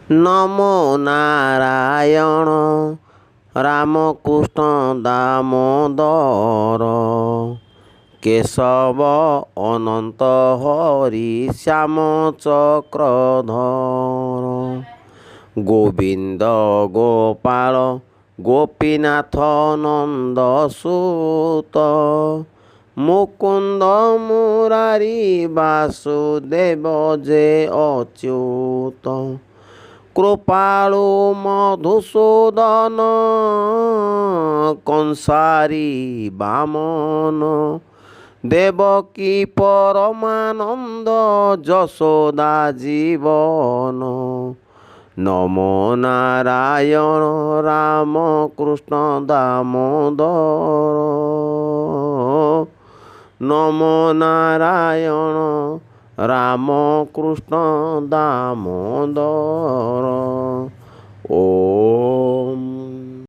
ନମୋ ନାରାୟଣ ରାମକୃଷ୍ଣ ଦାମୋଦର କେଶବ ଅନନ୍ତ ହରି ଶ୍ୟାମ ଚକ୍ରଧର ଗୋବିନ୍ଦ ଗୋପାଳ ଗୋପୀନାଥ ନନ୍ଦସୁତ ମୁକୁନ୍ଦ ମୁରାରୀ ବାସୁଦେବ ଯେ ଅଚ୍ୟୁତ କୃପାଳୁ ମଧୁସୂଦନ କଂସାରୀ ବାମନ ଦେବକୀ ପରମାନନ୍ଦ ଯଶୋଦା ଜୀବନ ନମୋ ନାରାୟଣ ରାମକୃଷ୍ଣ ଦାମୋଦର ନମୋ ନାରାୟଣ ରାମକୃଷ୍ଣ ଦାମୋଦର।